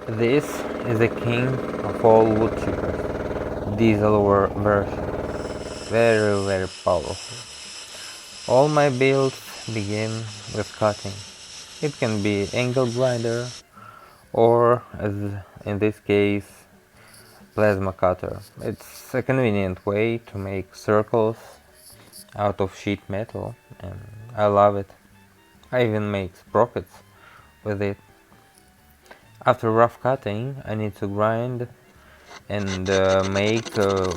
This is the king of all wood chippers, diesel version. Very powerful. All my builds begin with cutting. It can be angle grinder or, as in this case, plasma cutter. It's a convenient way to make circles out of sheet metal, and I love it. I even make sprockets with it. After rough cutting, I need to grind and make a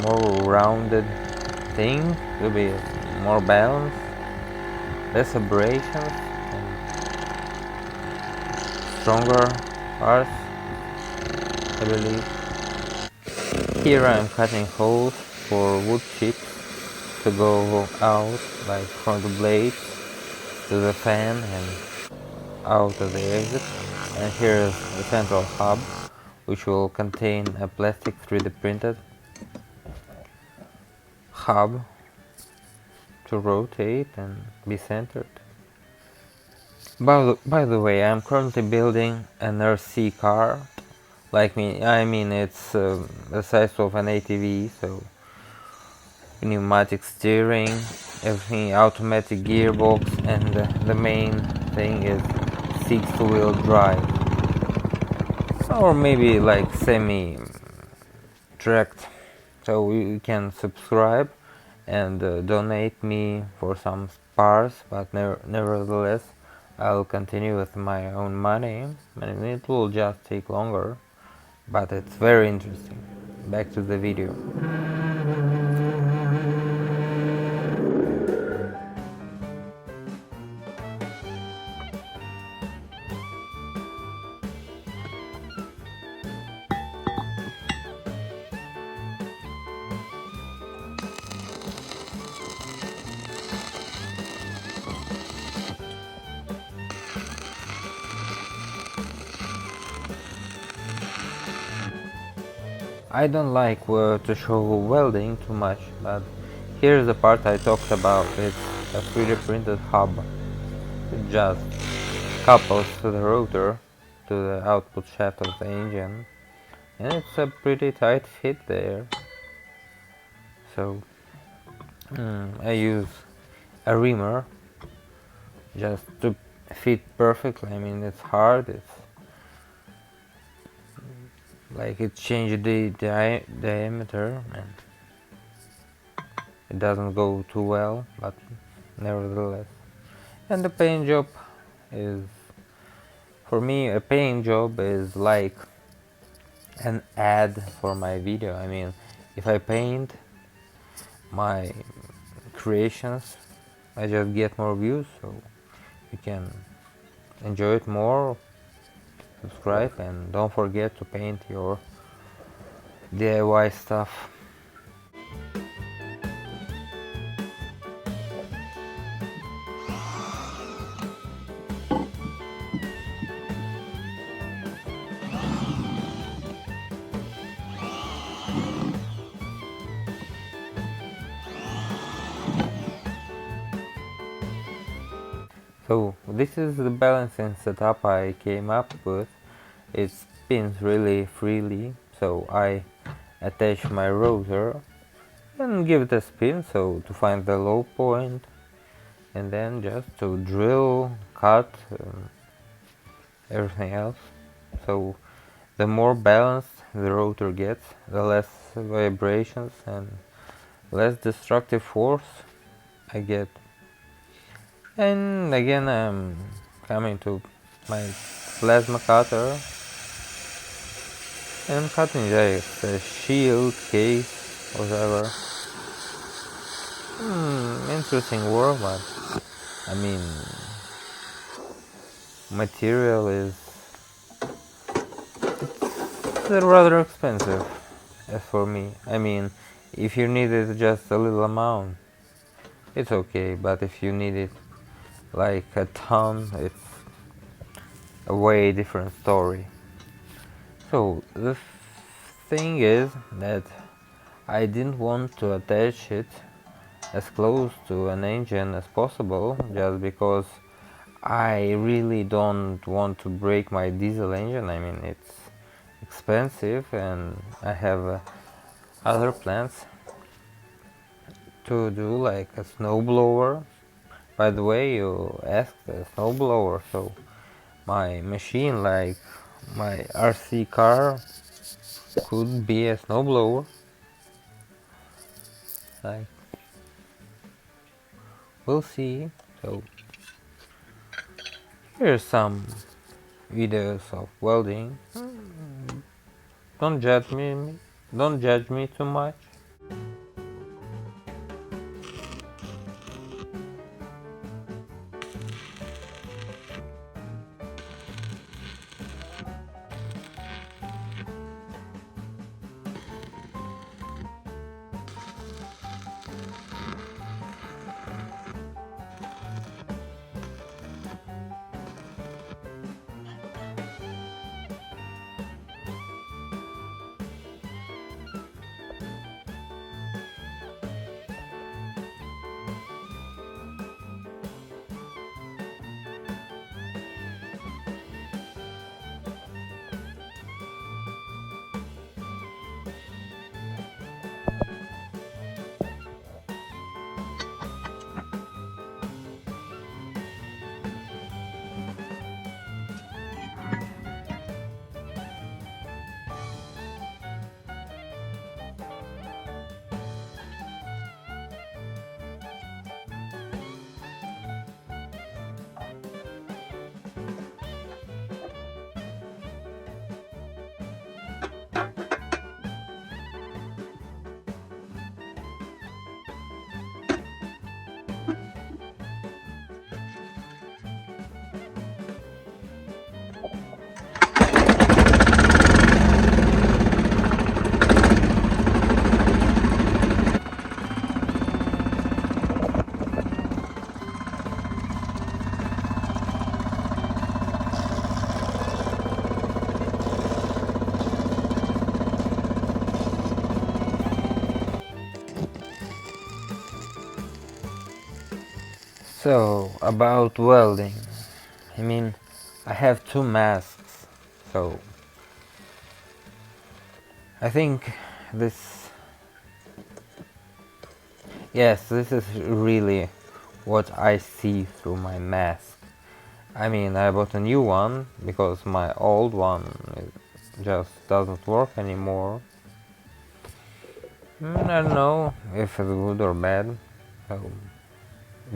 more rounded thing to be more balanced, less abrasions, and stronger parts, I believe. Here I am cutting holes for wood chips to go out, like from the blade to the fan and out of the exit. And here is the central hub, which will contain a plastic 3D printed hub to rotate and be centered. By the way, I'm currently building an RC car. I mean it's the size of an ATV, so pneumatic steering, everything automatic gearbox, and the main thing is 6-wheel drive. Or maybe like semi-tracked. So you can subscribe and donate me for some parts, but nevertheless I'll continue with my own money, and it will just take longer, but it's very interesting. Back to the video. I don't like to show welding too much, but here's the part I talked about. It's a 3D printed hub. It just couples to the rotor to the output shaft of the engine, and it's a pretty tight fit there. So I use a reamer just to fit perfectly. I mean, it's hard, it's like it changed the diameter and it doesn't go too well, but nevertheless. And the paint job is, for me, a paint job is like an ad for my video. I mean, if I paint my creations, I just get more views, so you can enjoy it more. Subscribe and don't forget to paint your DIY stuff. So this is the balancing setup I came up with. It spins really freely, so I attach my rotor and give it a spin, so to find the low point, and then just to drill, cut, everything else. So the more balanced the rotor gets, the less vibrations and less destructive force I get. And again, I'm coming to my plasma cutter and I'm cutting just a shield, case, whatever. Interesting work, but I mean, material is rather expensive as for me. I mean, if you need it just a little amount, it's okay, but if you need it like a ton, it's a way different story. So the thing is that I didn't want to attach it as close to an engine as possible, just because I really don't want to break my diesel engine. I mean, it's expensive and I have other plans to do, like a snowblower. By the way, you asked a snowblower, so my machine, like my RC car, could be a snowblower. Like, we'll see. So here's some videos of welding. Don't judge me. Don't judge me too much. So, about welding. I mean, I have two masks, so I think this... Yes, this is really what I see through my mask. I mean, I bought a new one because my old one just doesn't work anymore. I don't know if it's good or bad. So,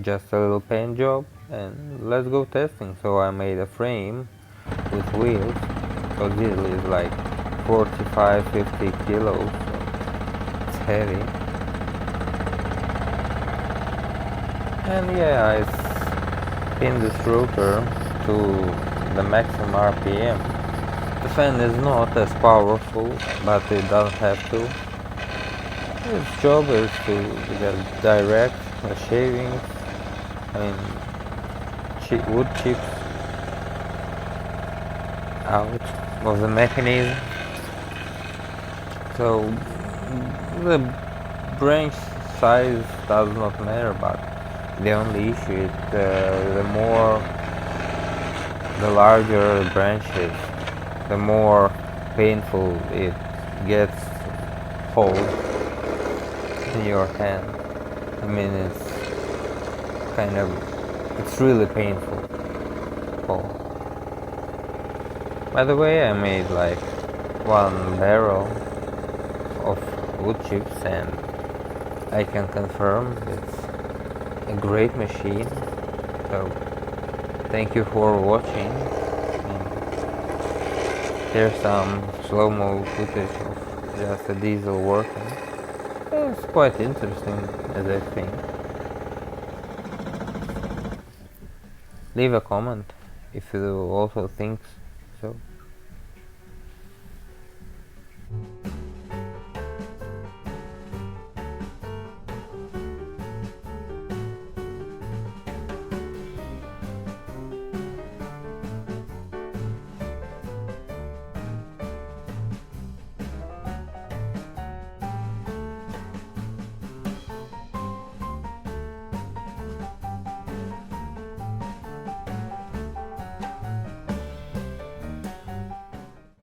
just a little paint job and let's go testing. So I made a frame with wheels, so this is like 45-50 kilos, so it's heavy. And yeah, I spin this rotor to the maximum RPM. The fan is not as powerful, but it doesn't have to. Its job is to just direct the shavings, I mean wood chips out of the mechanism. So the branch size does not matter, but the only issue is the larger the branches, the more painful it gets hold in your hand. I mean, it's really painful. Oh. By the way, I made like one barrel of wood chips and I can confirm it's a great machine. So thank you for watching. Here's some slow-mo footage of just a diesel working. It's quite interesting, as I think. Leave a comment if you also think